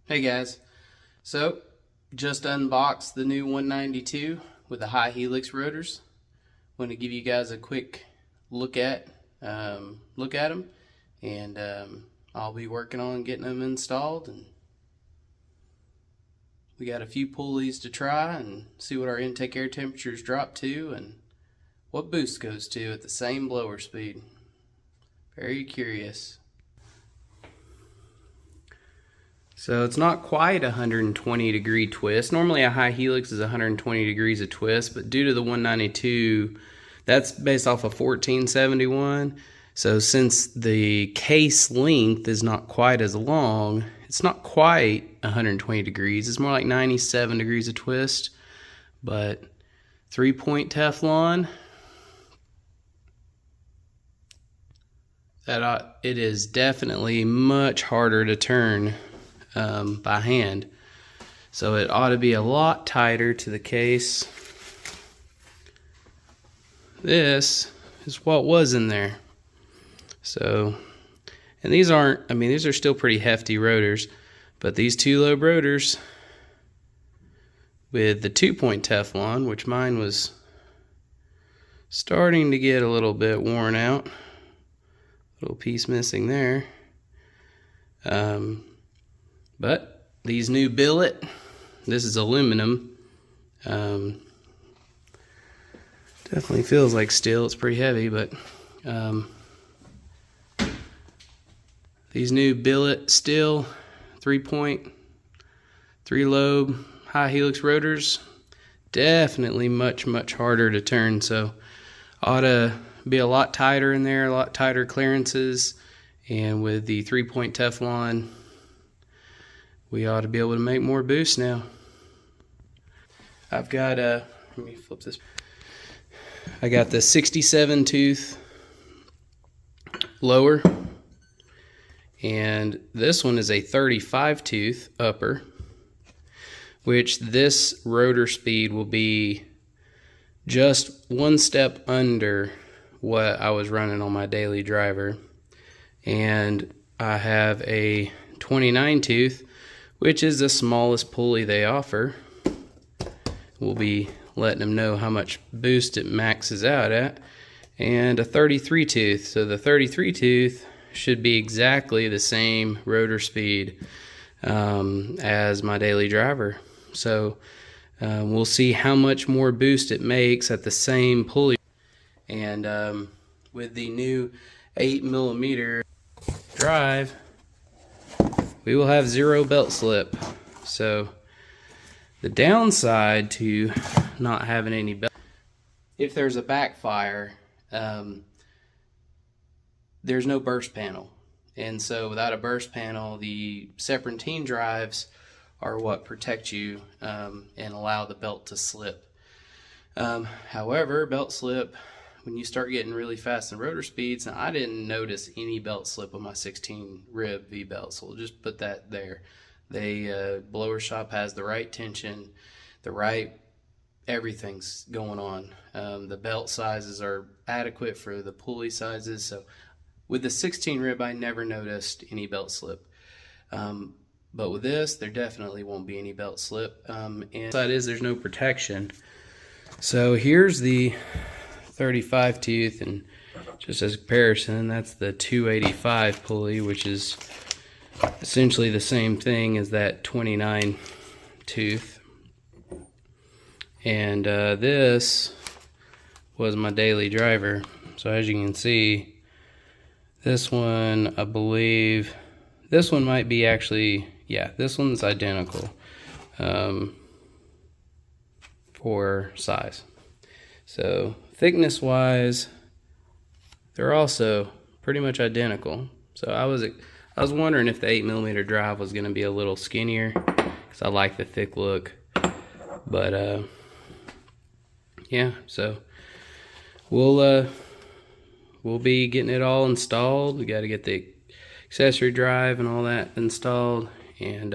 Hey guys, so just unboxed the new 192 with the Hi-Helix rotors. Want to give you guys a quick look at them, and I'll be working on getting them installed. And we got a few pulleys to try and see what our intake air temperatures drop to and what boost goes to at the same blower speed. Very curious. So it's not quite a 120 degree twist. Normally a Hi-Helix is 120 degrees of twist, but due to the 192, that's based off of 1471. So since the case length is not quite as long, it's not quite 120 degrees. It's more like 97 degrees of twist, but 3-point Teflon, it is definitely much harder to turn by hand, so it ought to be a lot tighter to the case. This is what was in there. So, and these aren't, I mean, these are still pretty hefty rotors, but these two lobe rotors with the 2-point Teflon, which mine was starting to get a little bit worn out, little piece missing there. But these new Billet, this is aluminum, definitely feels like steel. It's pretty heavy, but these new Billet steel 3-point, 3-lobe Hi-Helix rotors, definitely much harder to turn. So ought to be a lot tighter in there, a lot tighter clearances, and with the 3-point Teflon, we ought to be able to make more boost now. I've got let me flip this. I got the 67 tooth lower, and this one is a 35 tooth upper, which this rotor speed will be just one step under what I was running on my daily driver. And I have a 29 tooth, which is the smallest pulley they offer. We'll be letting them know how much boost it maxes out at. And a 33 tooth. So the 33 tooth should be exactly the same rotor speed as my daily driver. So we'll see how much more boost it makes at the same pulley. And with the new 8mm drive, we will have 0 belt slip. So the downside to not having any belt, if there's a backfire, there's no burst panel. And so without a burst panel, the serpentine drives are what protect you and allow the belt to slip. However, belt slip, when you start getting really fast in rotor speeds, and I didn't notice any belt slip on my 16 rib V-belt, so we'll just put that there. Blower shop has the right tension, the right, everything's going on. The belt sizes are adequate for the pulley sizes, so with the 16 rib I never noticed any belt slip. But with this, there definitely won't be any belt slip. And the side is there's no protection. So here's the 35 tooth, and just as a comparison, that's the 285 pulley, which is essentially the same thing as that 29 tooth. And this was my daily driver. So as you can see, this one, I believe, this one might be actually, yeah, this one's identical for size. So thickness wise, they're also pretty much identical. So I was wondering if the 8mm drive was going to be a little skinnier, because I like the thick look. But yeah, so we'll be getting it all installed. We got to get the accessory drive and all that installed, and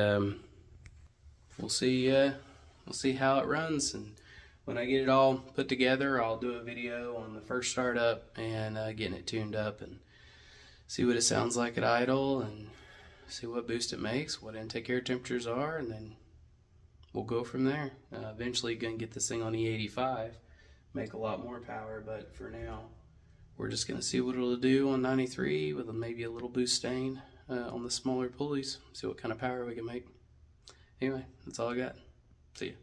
we'll see how it runs. And when I get it all put together, I'll do a video on the first startup and getting it tuned up and see what it sounds like at idle, and see what boost it makes, what intake air temperatures are, and then we'll go from there. Eventually gonna get this thing on E85, make a lot more power, but for now we're just gonna see what it'll do on 93 with maybe a little boost stain on the smaller pulleys, see what kind of power we can make. Anyway, that's all I got. See ya.